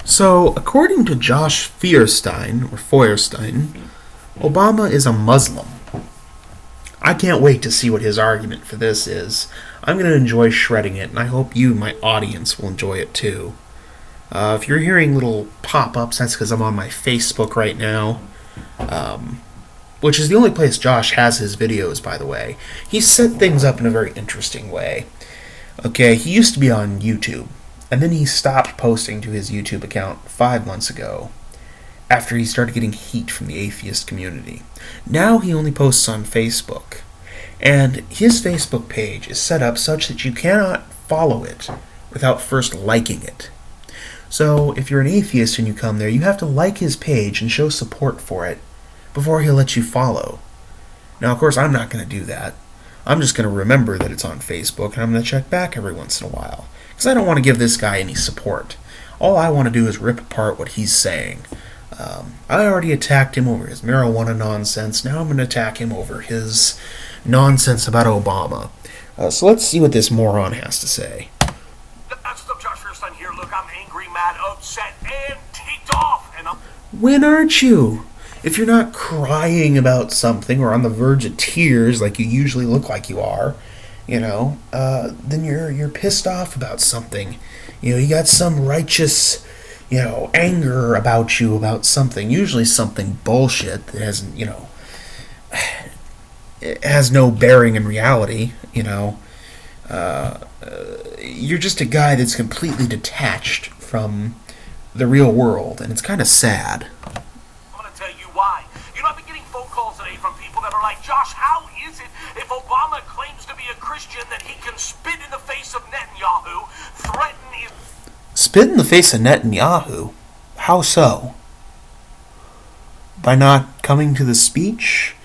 So, according to Josh Feuerstein, Obama is a Muslim. I can't wait to see what his argument for this is. I'm going to enjoy shredding it, and I hope you, my audience, will enjoy it too. If you're hearing little pop-ups, that's because I'm on my Facebook right now, which is the only place Josh has his videos, by the way. He's set things up in a very interesting way. Okay, he used to be on YouTube, and then he stopped posting to his YouTube account 5 months ago, after he started getting heat from the atheist community. Now he only posts on Facebook, and his Facebook page is set up such that you cannot follow it without first liking it. So if you're an atheist and you come there, you have to like his page and show support for it before he'll let you follow. Now, of course, I'm not going to do that. I'm just going to remember that it's on Facebook, and I'm going to check back every once in a while, because I don't want to give this guy any support. All I want to do is rip apart what he's saying. I already attacked him over his marijuana nonsense. Now I'm going to attack him over his nonsense about Obama. So let's see what this moron has to say. That's the Josh Feuerstein here. Look, I'm angry, mad, upset, and ticked off. And When aren't you? If you're not crying about something or on the verge of tears like you usually look like you are, then you're pissed off about something. You got some righteous, anger about you about something, usually something bullshit that hasn't, it has no bearing in reality, You're just a guy that's completely detached from the real world, and it's kind of sad. I'm going to tell you why. I've been getting phone calls today from people that are like, Josh, how is it if Obama claims to be a Christian that he can spit in the face of Netanyahu, threaten his... Spit in the face of Netanyahu? How so? By not coming to the speech?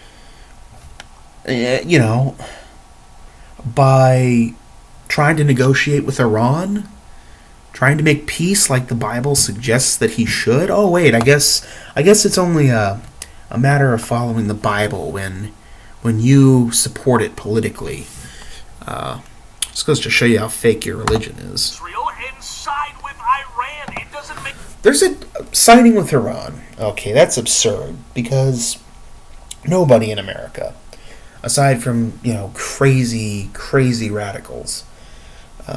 By trying to negotiate with Iran? Trying to make peace like the Bible suggests that he should? Oh, wait, I guess it's only a matter of following the Bible when you support it politically. This goes to show you how fake your religion is. Israel and side with Iran. It doesn't make... There's a siding with Iran. Okay, that's absurd, because nobody in America, aside from, crazy radicals,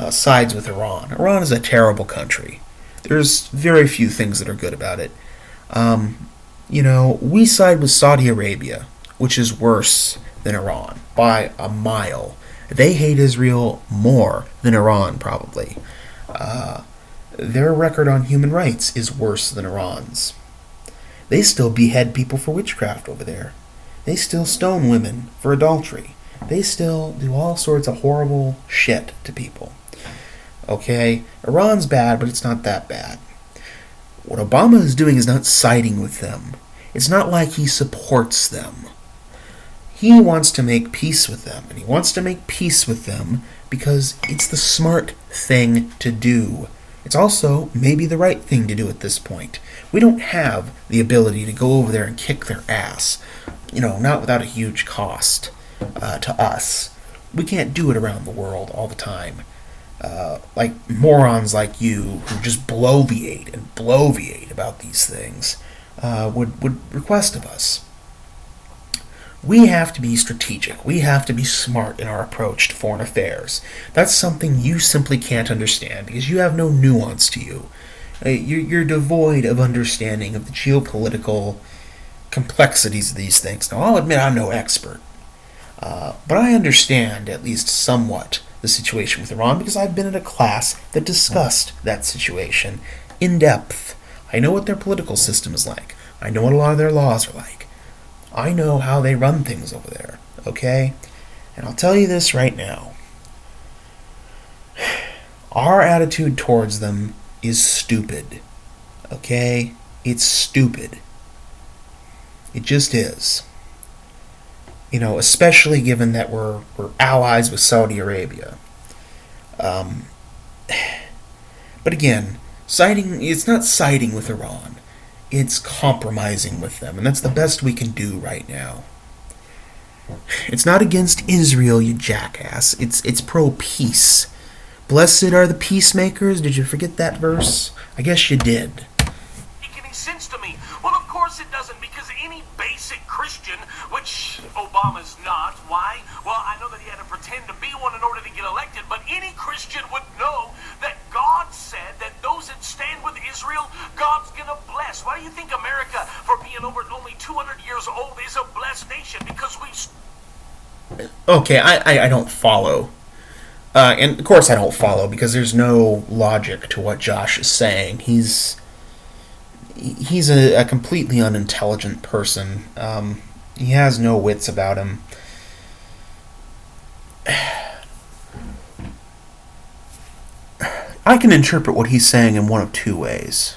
sides with Iran. Iran is a terrible country. There's very few things that are good about it. We side with Saudi Arabia, which is worse than Iran by a mile. They hate Israel more than Iran, probably. Their record on human rights is worse than Iran's. They still behead people for witchcraft over there. They still stone women for adultery. They still do all sorts of horrible shit to people. Okay? Iran's bad, but it's not that bad. What Obama is doing is not siding with them. It's not like he supports them. He wants to make peace with them, and he wants to make peace with them because it's the smart thing to do. It's also maybe the right thing to do at this point. We don't have the ability to go over there and kick their ass, not without a huge cost to us. We can't do it around the world all the time. Like morons like you who just bloviate about these things would request of us. We have to be strategic. We have to be smart in our approach to foreign affairs. That's something you simply can't understand because you have no nuance to you. You're devoid of understanding of the geopolitical complexities of these things. Now, I'll admit I'm no expert, but I understand at least somewhat the situation with Iran because I've been in a class that discussed that situation in depth. I know what their political system is like. I know what a lot of their laws are like. I know how they run things over there, okay? And I'll tell you this right now. Our attitude towards them is stupid, okay? It's stupid. It just is. Especially given that we're allies with Saudi Arabia. But again, it's not siding with Iran. It's compromising with them, and that's the best we can do right now. It's not against Israel, you jackass. It's pro-peace. Blessed are the peacemakers. Did you forget that verse? I guess you did. course it doesn't, because any basic Christian, which Obama's not, why? Well, I know that he had to pretend to be one in order to get elected, but any Christian would know that God said that those that stand with Israel, God's gonna bless. Why do you think America, for being over only 200 years old, is a blessed nation? Because we've... Okay, I don't follow. And of course I don't follow, because there's no logic to what Josh is saying. He's a completely unintelligent person. He has no wits about him. I can interpret what he's saying in one of two ways.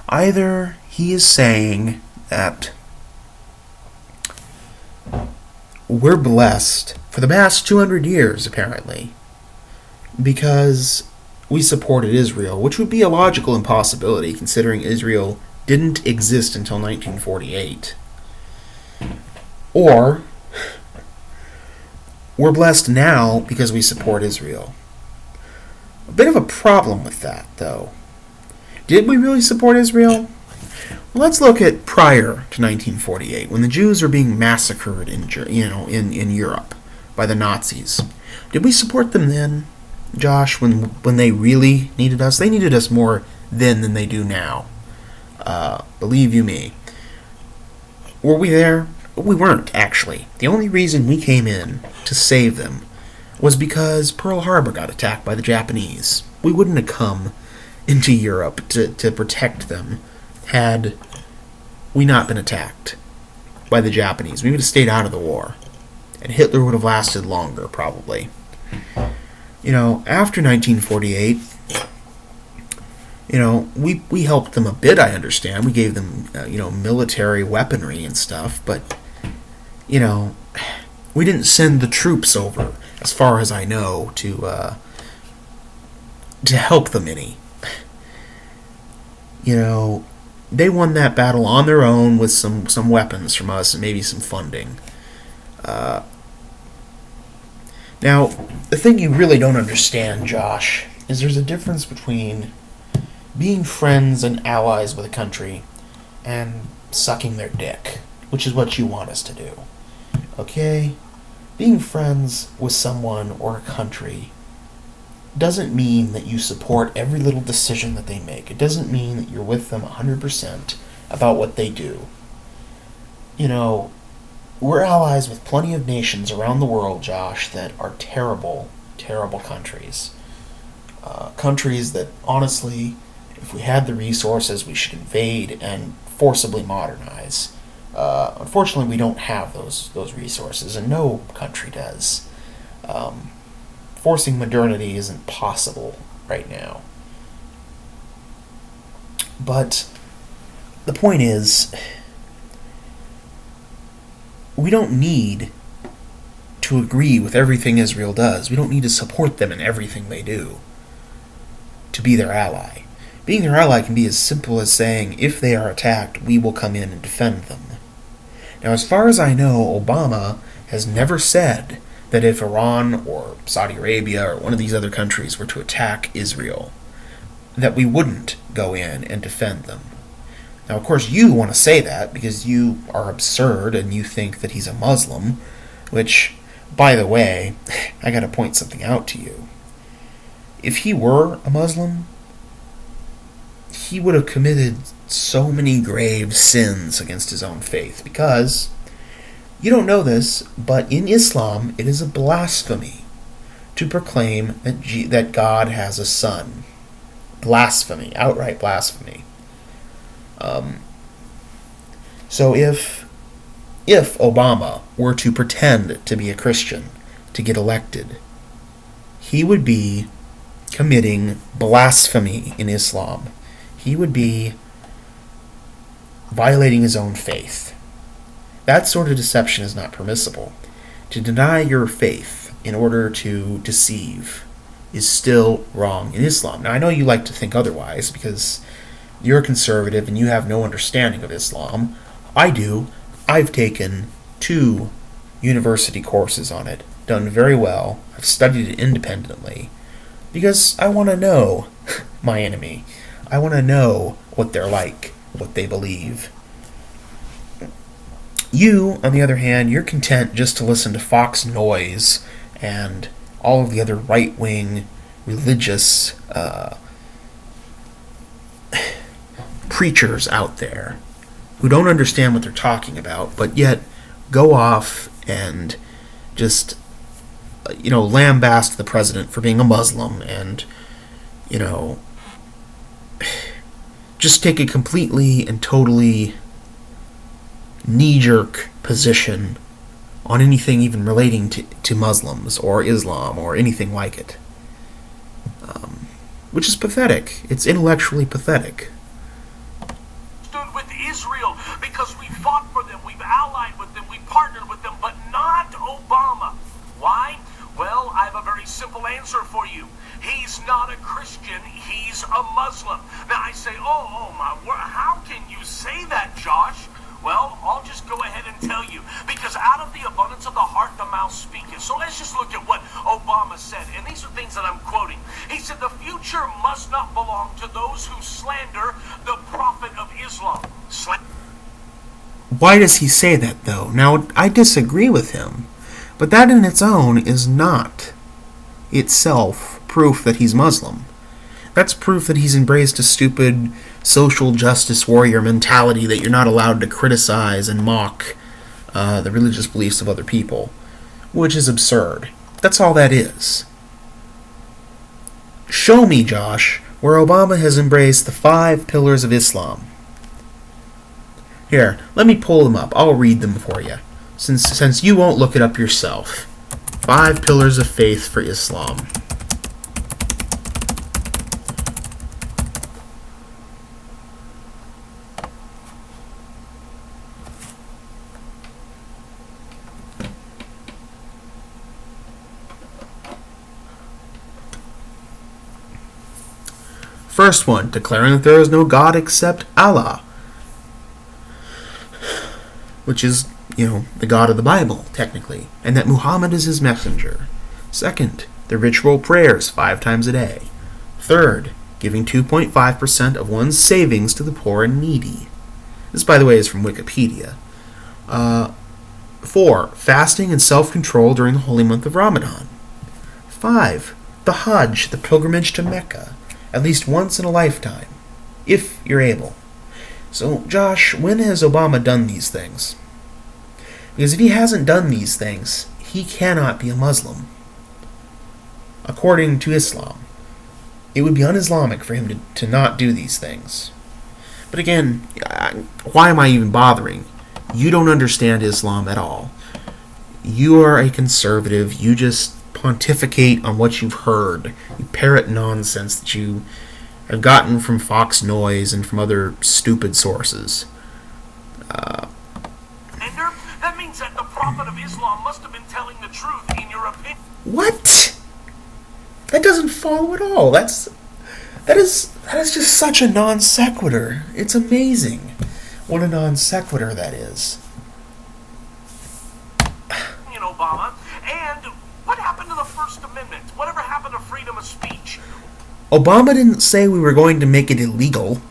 Either he is saying that we're blessed for the past 200 years, apparently, because we supported Israel, which would be a logical impossibility considering Israel didn't exist until 1948. Or, we're blessed now because we support Israel. A bit of a problem with that, though. Did we really support Israel? Well, let's look at prior to 1948, when the Jews were being massacred in Europe by the Nazis. Did we support them then, Josh, when they really needed us? They needed us more then than they do now. Believe you me. Were we there? We weren't, actually. The only reason we came in to save them was because Pearl Harbor got attacked by the Japanese. We wouldn't have come into Europe to protect them had we not been attacked by the Japanese. We would have stayed out of the war. And Hitler would have lasted longer, probably. After 1948, we helped them a bit, I understand. We gave them, military weaponry and stuff, but, we didn't send the troops over, as far as I know, to help them any. They won that battle on their own with some weapons from us and maybe some funding. Now, the thing you really don't understand, Josh, is there's a difference between being friends and allies with a country and sucking their dick, which is what you want us to do. Okay? Being friends with someone or a country doesn't mean that you support every little decision that they make. It doesn't mean that you're with them 100% about what they do. We're allies with plenty of nations around the world, Josh, that are terrible, terrible countries. Countries that, honestly, if we had the resources, we should invade and forcibly modernize. Unfortunately, we don't have those resources, and no country does. Forcing modernity isn't possible right now. But the point is, we don't need to agree with everything Israel does. We don't need to support them in everything they do to be their ally. Being their ally can be as simple as saying, if they are attacked, we will come in and defend them. Now, as far as I know, Obama has never said that if Iran or Saudi Arabia or one of these other countries were to attack Israel, that we wouldn't go in and defend them. Now, of course, you want to say that because you are absurd and you think that he's a Muslim, which, by the way, I got to point something out to you. If he were a Muslim, he would have committed so many grave sins against his own faith, because you don't know this, but in Islam it is a blasphemy to proclaim that God has a son. Blasphemy, outright blasphemy. So if Obama were to pretend to be a Christian to get elected, he would be committing blasphemy in Islam. He would be violating his own faith. That sort of deception is not permissible. To deny your faith in order to deceive is still wrong in Islam. Now, I know you like to think otherwise because you're a conservative and you have no understanding of Islam. I do. I've taken 2 university courses on it, done very well. I've studied it independently because I want to know my enemy. I want to know what they're like. what they believe. You, on the other hand, you're content just to listen to Fox Noise and all of the other right-wing religious preachers out there who don't understand what they're talking about, but yet go off and just, lambast the president for being a Muslim and, just take a completely and totally knee-jerk position on anything even relating to Muslims or Islam or anything like it. Which is pathetic. It's intellectually pathetic. Stood with Israel because we fought for them, we've allied with them, we partnered with them, but not Obama. Why? Well, I have a very simple answer for you. He's not a Christian, he's a Muslim. Now I say, oh my word, how can you say that, Josh? Well, I'll just go ahead and tell you, because out of the abundance of the heart, the mouth speaketh. So let's just look at what Obama said, and these are things that I'm quoting. He said, the future must not belong to those who slander the prophet of Islam. Why does he say that, though? Now, I disagree with him, but that in its own is not itself proof that he's Muslim. That's proof that he's embraced a stupid social justice warrior mentality that you're not allowed to criticize and mock the religious beliefs of other people, which is absurd. That's all that is. Show me, Josh, where Obama has embraced the 5 pillars of Islam. Here, let me pull them up. I'll read them for you, since you won't look it up yourself. 5 pillars of faith for Islam. First one, declaring that there is no God except Allah, which is, the God of the Bible, technically, and that Muhammad is his messenger. Second, the ritual prayers 5 times a day. Third, giving 2.5% of one's savings to the poor and needy. This, by the way, is from Wikipedia. 4, fasting and self-control during the holy month of Ramadan. 5, the Hajj, the pilgrimage to Mecca, at least once in a lifetime, if you're able. So, Josh, when has Obama done these things? Because if he hasn't done these things, he cannot be a Muslim. According to Islam, it would be un-Islamic for him to not do these things. But again, why am I even bothering? You don't understand Islam at all. You are a conservative. You just pontificate on what you've heard. You parrot nonsense that you have gotten from Fox Noise and from other stupid sources. That means that the prophet of Islam must have been telling the truth, in your opinion. What? That doesn't follow at all. That is just such a non sequitur. It's amazing what a non sequitur that is. Obama, and what happened to the First Amendment? Whatever happened to freedom of speech? Obama didn't say we were going to make it illegal.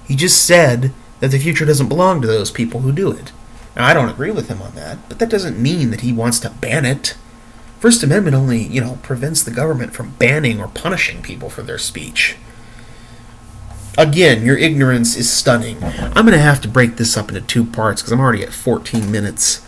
He just said that the future doesn't belong to those people who do it. Now, I don't agree with him on that, but that doesn't mean that he wants to ban it. First Amendment only, prevents the government from banning or punishing people for their speech. Again, your ignorance is stunning. I'm going to have to break this up into 2 parts because I'm already at 14 minutes.